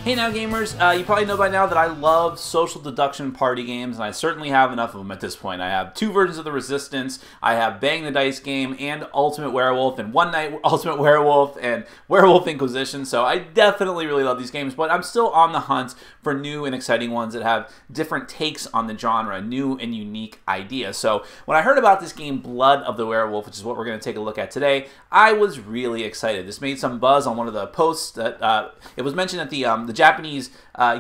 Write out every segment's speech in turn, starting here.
Hey now gamers, you probably know by now that I love social deduction party games, and I certainly have enough of them at this point. I have 2 versions of the Resistance, I have Bang the Dice game, and Ultimate Werewolf, and One Night Ultimate Werewolf, and Werewolf Inquisition, so I definitely really love these games, but I'm still on the hunt for new and exciting ones that have different takes on the genre, new and unique ideas. So when I heard about this game, Blood of the Werewolf, which is what we're going to take a look at today, I was really excited. This made some buzz on one of the posts that it was mentioned at the Japanese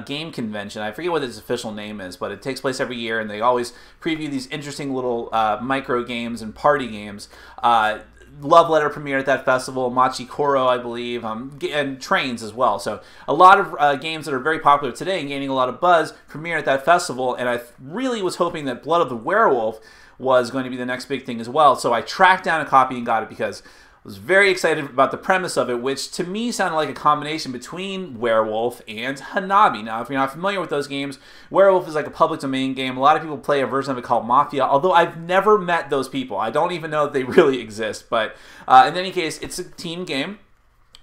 game convention. I forget what its official name is, but it takes place every year, and they always preview these interesting little micro games and party games. Love Letter premiered at that festival, Machi Koro, I believe, and Trains as well. So a lot of games that are very popular today and gaining a lot of buzz premiere at that festival, and I really was hoping that Blood of the Werewolf was going to be the next big thing as well. So I tracked down a copy and got it because I was very excited about the premise of it, which to me sounded like a combination between Werewolf and Hanabi. Now, if you're not familiar with those games, Werewolf is like a public domain game. A lot of people play a version of it called Mafia, although I've never met those people. I don't even know that they really exist. But in any case, it's a team game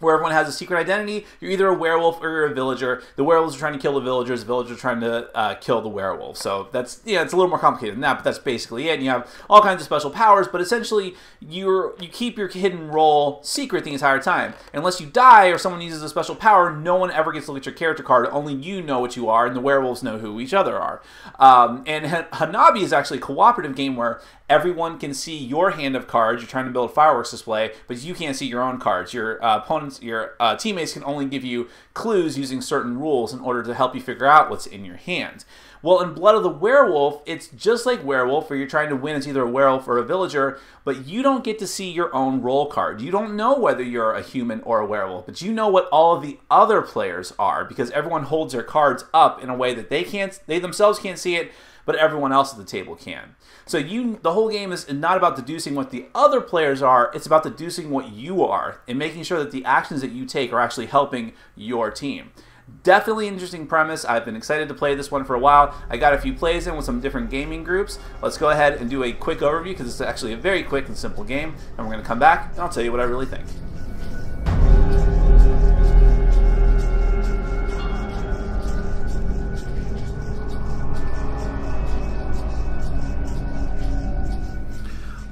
where everyone has a secret identity. You're either a werewolf or you're a villager. The werewolves are trying to kill the villagers are trying to kill the werewolves. So that's, it's a little more complicated than that, but that's basically it. And you have all kinds of special powers, but essentially you keep your hidden role secret the entire time. Unless you die or someone uses a special power, no one ever gets to look at your character card. Only you know what you are, and the werewolves know who each other are. And Hanabi is actually a cooperative game where everyone can see your hand of cards. You're trying to build a fireworks display, but you can't see your own cards. Your your teammates can only give you clues using certain rules in order to help you figure out what's in your hand. Well, in Blood of the Werewolf, it's just like Werewolf, where you're trying to win as either a werewolf or a villager, but you don't get to see your own role card. You don't know whether you're a human or a werewolf, but you know what all of the other players are, because everyone holds their cards up in a way that they themselves can't see it, but everyone else at the table can. So the whole game is not about deducing what the other players are, it's about deducing what you are, and making sure that the actions that you take are actually helping your team. Definitely interesting premise. I've been excited to play this one for a while. I got a few plays in with some different gaming groups. Let's go ahead and do a quick overview, because it's actually a very quick and simple game, and we're going to come back and I'll tell you what I really think.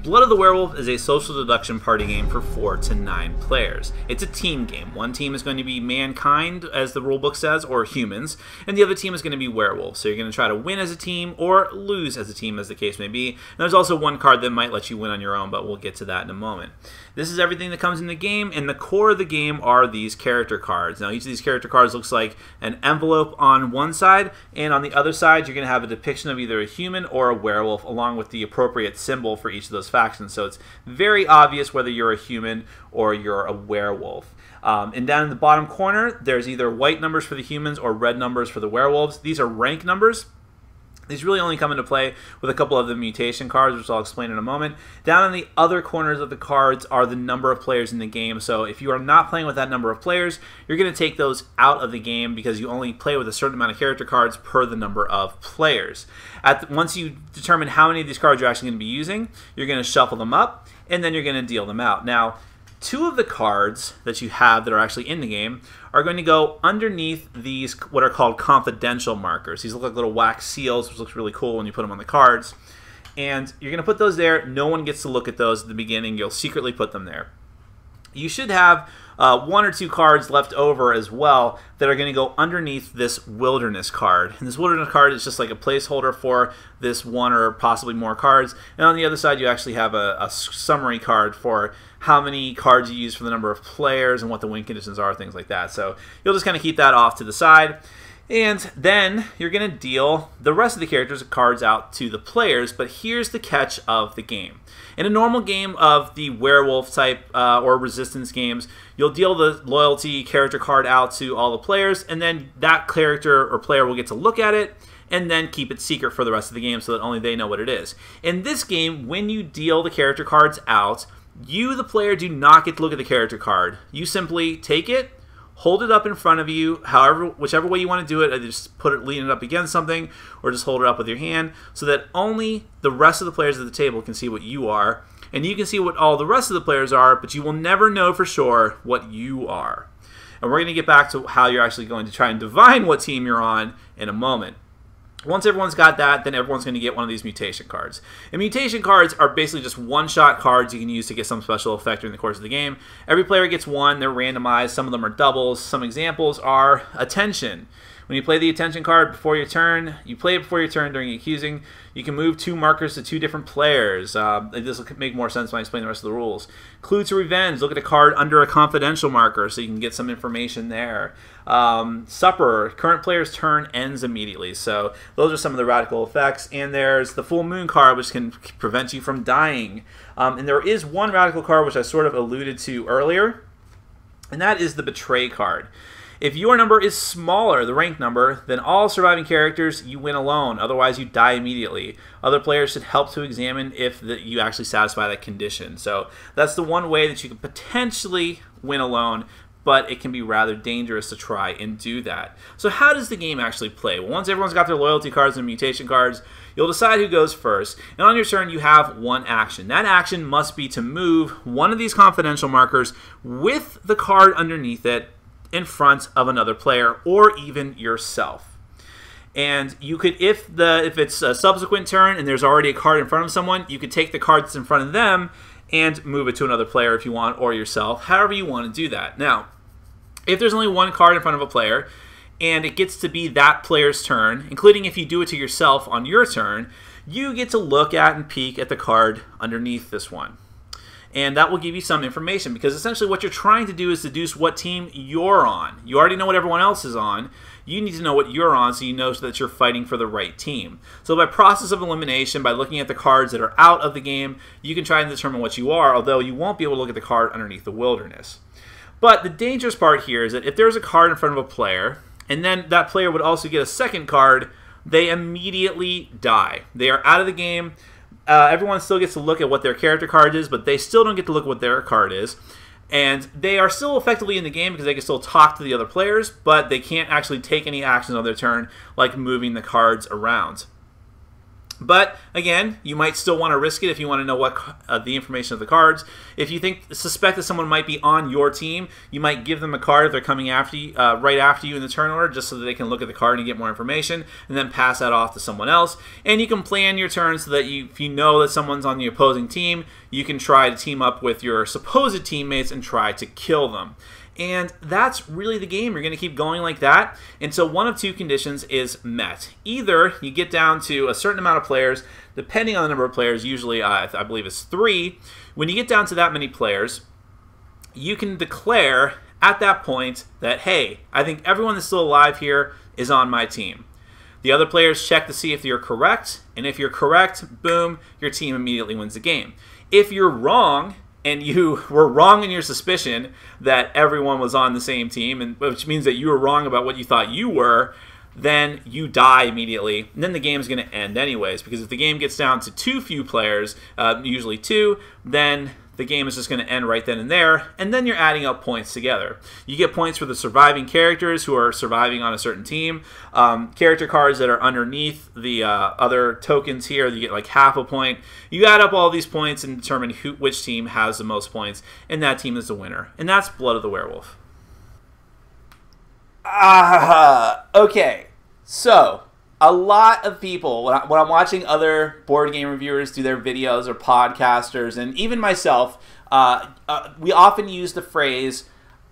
Blood of the Werewolf is a social deduction party game for 4 to 9 players. It's a team game. One team is going to be mankind, as the rulebook says, or humans, and the other team is going to be werewolves. So you're going to try to win as a team or lose as a team, as the case may be. And there's also one card that might let you win on your own, but we'll get to that in a moment. This is everything that comes in the game, and the core of the game are these character cards. Now, each of these character cards looks like an envelope on one side, and on the other side, you're going to have a depiction of either a human or a werewolf, along with the appropriate symbol for each of those factions. So it's very obvious whether you're a human or you're a werewolf. And down in the bottom corner, there's either white numbers for the humans or red numbers for the werewolves. These are rank numbers. These really only come into play with a couple of the mutation cards, which I'll explain in a moment. Down in the other corners of the cards are the number of players in the game. So if you are not playing with that number of players, you're going to take those out of the game, because you only play with a certain amount of character cards per the number of players. Once you determine how many of these cards you're actually going to be using, you're going to shuffle them up, and then you're going to deal them out. Now, 2 of the cards that you have that are actually in the game are going to go underneath these, what are called confidential markers. These look like little wax seals, which looks really cool when you put them on the cards. And you're going to put those there. No one gets to look at those at the beginning. You'll secretly put them there. You should have 1 or 2 cards left over as well that are going to go underneath this wilderness card. And this wilderness card is just like a placeholder for this 1 or possibly more cards. And on the other side, you actually have a summary card for how many cards you use for the number of players and what the win conditions are, things like that. So you'll just kind of keep that off to the side. And then you're going to deal the rest of the characters' cards out to the players, but here's the catch of the game. In a normal game of the werewolf type or resistance games, you'll deal the loyalty character card out to all the players, and then that character or player will get to look at it and then keep it secret for the rest of the game so that only they know what it is. In this game, when you deal the character cards out, you, the player, do not get to look at the character card. You simply take it, hold it up in front of you, whichever way you want to do it. Either just lean it up against something, or just hold it up with your hand, so that only the rest of the players at the table can see what you are, and you can see what all the rest of the players are, but you will never know for sure what you are. And we're going to get back to how you're actually going to try and divine what team you're on in a moment. Once everyone's got that, then everyone's going to get one of these mutation cards. And mutation cards are basically just one-shot cards you can use to get some special effect during the course of the game. Every player gets one. They're randomized. Some of them are doubles. Some examples are Attention. When you play the Attention card before your turn, you play it before your turn during accusing. You can move 2 markers to 2 different players. This will make more sense when I explain the rest of the rules. Clue to Revenge. Look at a card under a confidential marker so you can get some information there. Supper. Current player's turn ends immediately. So those are some of the radical effects. And there's the Full Moon card, which can prevent you from dying. And there is one radical card which I sort of alluded to earlier, and that is the Betray card. If your number is smaller, the rank number, than all surviving characters, you win alone. Otherwise, you die immediately. Other players should help to examine if you actually satisfy that condition. So that's the one way that you can potentially win alone, but it can be rather dangerous to try and do that. So how does the game actually play? Well, once everyone's got their loyalty cards and mutation cards, you'll decide who goes first. And on your turn, you have one action. That action must be to move one of these confidential markers with the card underneath it in front of another player or even yourself. And you could, if it's a subsequent turn and there's already a card in front of someone, you could take the card that's in front of them and move it to another player if you want, or yourself, however you want to do that. Now, if there's only one card in front of a player and it gets to be that player's turn, including if you do it to yourself on your turn, you get to look at and peek at the card underneath this one. And that will give you some information, because essentially what you're trying to do is deduce what team you're on. You already know what everyone else is on. You need to know what you're on so you know that you're fighting for the right team. So by process of elimination, by looking at the cards that are out of the game, you can try and determine what you are, although you won't be able to look at the card underneath the wilderness. But the dangerous part here is that if there's a card in front of a player, and then that player would also get a second card, they immediately die. They are out of the game. Everyone still gets to look at what their character card is, but they still don't get to look at what their card is. And they are still effectively in the game because they can still talk to the other players, but they can't actually take any actions on their turn, like moving the cards around. But again, you might still want to risk it if you want to know what the information of the cards. If you suspect that someone might be on your team, you might give them a card if they're coming after you, right after you in the turn order, just so that they can look at the card and get more information, and then pass that off to someone else. And you can plan your turn so that if you know that someone's on the opposing team, you can try to team up with your supposed teammates and try to kill them. And that's really the game. You're going to keep going like that until one of 2 conditions is met. Either you get down to a certain amount of players, depending on the number of players, usually I believe it's 3. When you get down to that many players, you can declare at that point that, hey, I think everyone that's still alive here is on my team. The other players check to see if you're correct, and if you're correct, boom, your team immediately wins the game. If you're wrong, and you were wrong in your suspicion that everyone was on the same team, and which means that you were wrong about what you thought you were, then you die immediately. And then the game's going to end anyways, because if the game gets down to too few players, usually 2, then the game is just going to end right then and there, and then you're adding up points together. You get points for the surviving characters who are surviving on a certain team. Character cards that are underneath the other tokens here, you get like half a point. You add up all these points and determine which team has the most points, and that team is the winner. And that's Blood of the Werewolf. Okay, so a lot of people, when I'm watching other board game reviewers do their videos, or podcasters, and even myself, we often use the phrase,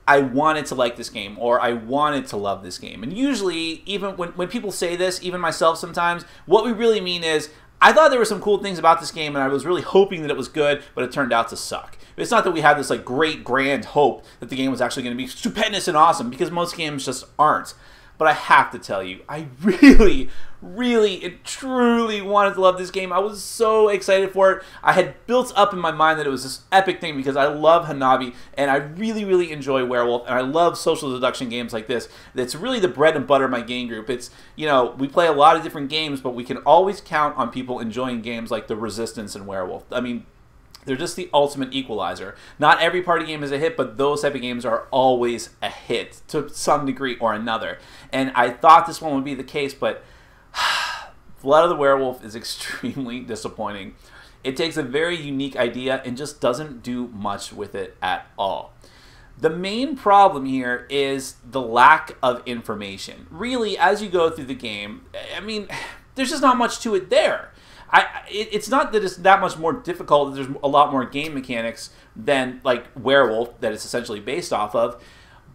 I wanted to like this game, or I wanted to love this game. And usually, even when people say this, even myself sometimes, what we really mean is, I thought there were some cool things about this game, and I was really hoping that it was good, but it turned out to suck. It's not that we had this like great grand hope that the game was actually going to be stupendous and awesome, because most games just aren't. But I have to tell you, I really, and truly wanted to love this game. I was so excited for it. I had built up in my mind that it was this epic thing because I love Hanabi, and I really enjoy Werewolf, and I love social deduction games like this. That's really the bread and butter of my game group. It's, you know, we play a lot of different games, but we can always count on people enjoying games like The Resistance and Werewolf. I mean, they're just the ultimate equalizer. Not every party game is a hit, but those type of games are always a hit to some degree or another. And I thought this one would be the case, but Blood of the Werewolf is extremely disappointing. It takes a very unique idea and just doesn't do much with it at all. The main problem here is the lack of information. Really, as you go through the game, I mean, there's just not much to it there. It's not that it's that much more difficult. There's a lot more game mechanics than like Werewolf that it's essentially based off of.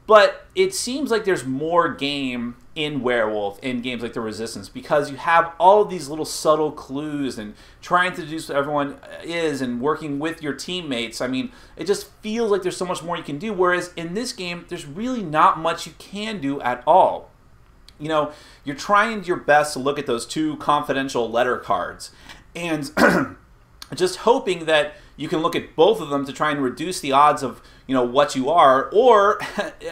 But it seems like there's more game in Werewolf in games like The Resistance because you have all of these little subtle clues and trying to deduce what everyone is and working with your teammates. I mean, it just feels like there's so much more you can do, whereas in this game, there's really not much you can do at all. You know, you're trying your best to look at those 2 confidential letter cards and just hoping that you can look at both of them to try and reduce the odds of, you know, what you are, or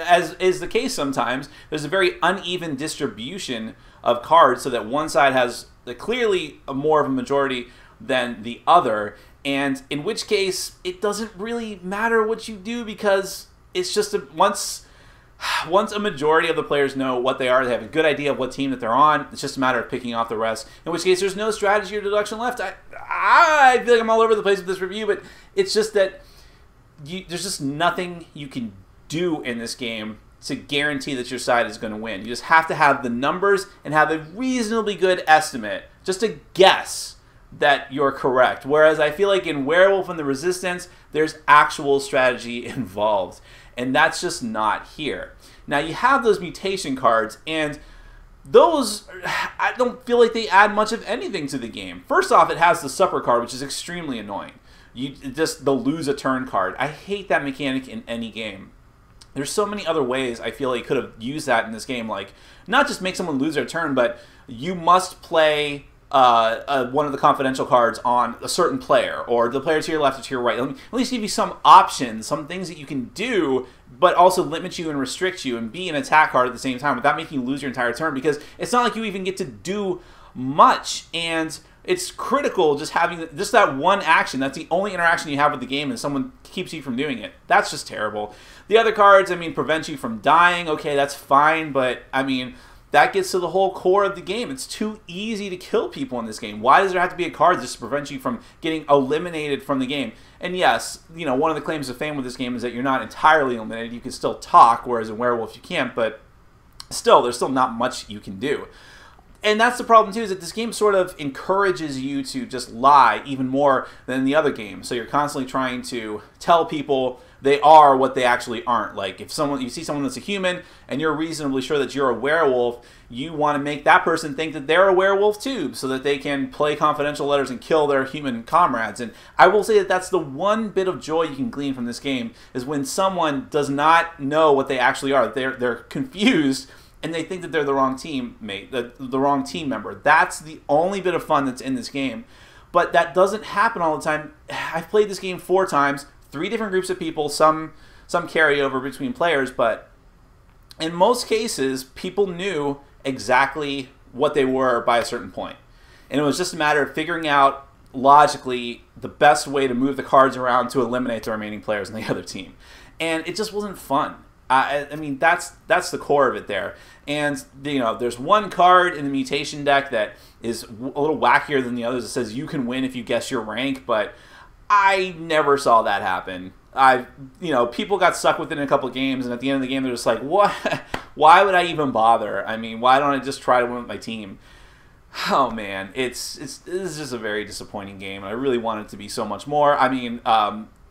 as is the case sometimes, there's a very uneven distribution of cards so that one side has clearly more of a majority than the other, and in which case it doesn't really matter what you do because it's just once a majority of the players know what they are, they have a good idea of what team that they're on, it's just a matter of picking off the rest, in which case there's no strategy or deduction left. I feel like I'm all over the place with this review, but it's just that there's just nothing you can do in this game to guarantee that your side is going to win. You just have to have the numbers and have a reasonably good estimate, just to guess that you're correct. Whereas I feel like in Werewolf and The Resistance, there's actual strategy involved. And that's just not here. Now, you have those mutation cards, and those, I don't feel like they add much of anything to the game. First off, it has the supper card, which is extremely annoying. The lose a turn card. I hate that mechanic in any game. There's so many other ways I feel like you could have used that in this game, like not just make someone lose their turn, but you must play one of the confidential cards on a certain player, or the player to your left or to your right. At least give you some options, some things that you can do, but also limit you and restrict you and be an attack card at the same time without making you lose your entire turn, because it's not like you even get to do much, and it's critical just having just that one action. That's the only interaction you have with the game, and someone keeps you from doing it. That's just terrible. The other cards, I mean, prevent you from dying. Okay, that's fine, but I mean, that gets to the whole core of the game. It's too easy to kill people in this game. Why does there have to be a card just to prevent you from getting eliminated from the game? And yes, you know, one of the claims of fame with this game is that you're not entirely eliminated. You can still talk, whereas in Werewolf you can't, but still, there's still not much you can do. And that's the problem, too, is that this game sort of encourages you to just lie even more than the other games. So you're constantly trying to tell people they are what they actually aren't. Like, if you see someone that's a human and you're reasonably sure that you're a werewolf, you want to make that person think that they're a werewolf, too, so that they can play confidential letters and kill their human comrades. And I will say that that's the one bit of joy you can glean from this game, is when someone does not know what they actually are. They're confused, and they think that they're the wrong teammate, the wrong team member. That's the only bit of fun that's in this game. But that doesn't happen all the time. I've played this game 4 times, 3 different groups of people, some carryover between players, but in most cases, people knew exactly what they were by a certain point. And it was just a matter of figuring out logically the best way to move the cards around to eliminate the remaining players in the other team. And it just wasn't fun. I mean, that's the core of it there. And, you know, there's one card in the mutation deck that is a little wackier than the others. It says you can win if you guess your rank, but I never saw that happen. You know, people got stuck within a couple games, and at the end of the game, they're just like, what? Why would I even bother? I mean, why don't I just try to win with my team? Oh, man, this is just a very disappointing game. I really want it to be so much more. I mean,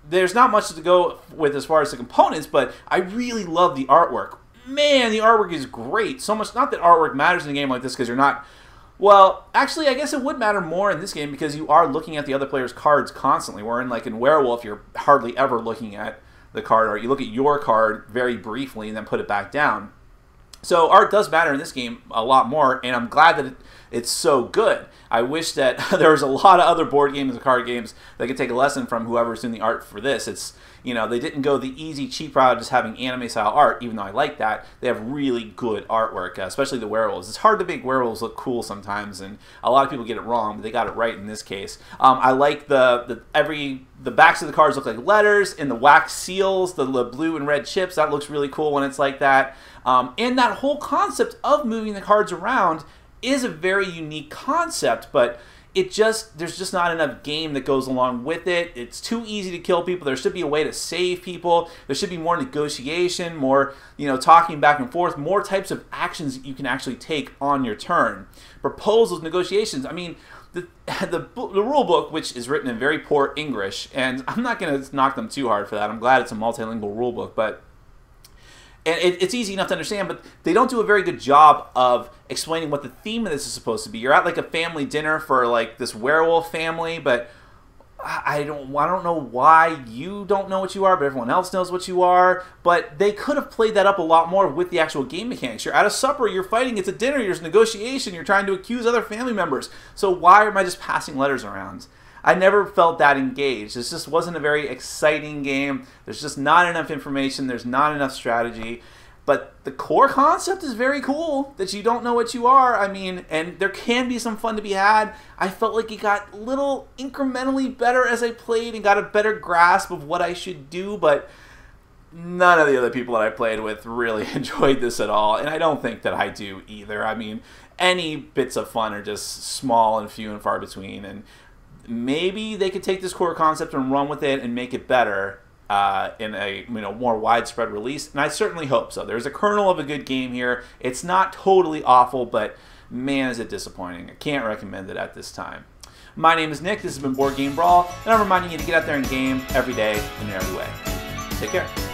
there's not much to go with as far as the components, but I really love the artwork. Man, the artwork is great. So much, not that artwork matters in a game like this because you're not, well, actually, I guess it would matter more in this game because you are looking at the other player's cards constantly, where in Werewolf, you're hardly ever looking at the card, or you look at your card very briefly and then put it back down. So art does matter in this game a lot more, and I'm glad that it's so good. I wish that there was a lot of other board games and card games that could take a lesson from whoever's doing the art for this. It's, you know, they didn't go the easy, cheap route of just having anime-style art, even though I like that. They have really good artwork, especially the werewolves. It's hard to make werewolves look cool sometimes, and a lot of people get it wrong, but they got it right in this case. I like the backs of the cards look like letters, and the wax seals, the blue and red chips, that looks really cool when it's like that. And that whole concept of moving the cards around is a very unique concept, but there's just not enough game that goes along with it. It's too easy to kill people. There should be a way to save people. There should be more negotiation, more, talking back and forth, more types of actions that you can actually take on your turn. Proposals, negotiations. I mean, the rule book, which is written in very poor English, and I'm not going to knock them too hard for that. I'm glad it's a multilingual rule book, but it's easy enough to understand, but they don't do a very good job of explaining what the theme of this is supposed to be. You're at like a family dinner for like this werewolf family, but I don't know why you don't know what you are, but everyone else knows what you are. But they could have played that up a lot more with the actual game mechanics. You're at a supper, you're fighting, it's a dinner, there's negotiation, you're trying to accuse other family members. So why am I just passing letters around? I never felt that engaged. This just wasn't a very exciting game. There's just not enough information. There's not enough strategy. But the core concept is very cool, that you don't know what you are. I mean, and there can be some fun to be had. I felt like it got a little incrementally better as I played and got a better grasp of what I should do, but none of the other people that I played with really enjoyed this at all, and I don't think that I do either. I mean, any bits of fun are just small and few and far between, and maybe they could take this core concept and run with it and make it better in a more widespread release, and I certainly hope so. There's a kernel of a good game here. It's not totally awful, but man, is it disappointing. I can't recommend it at this time. My name is Nick. This has been Board Game Brawl, and I'm reminding you to get out there and game every day and in every way. Take care.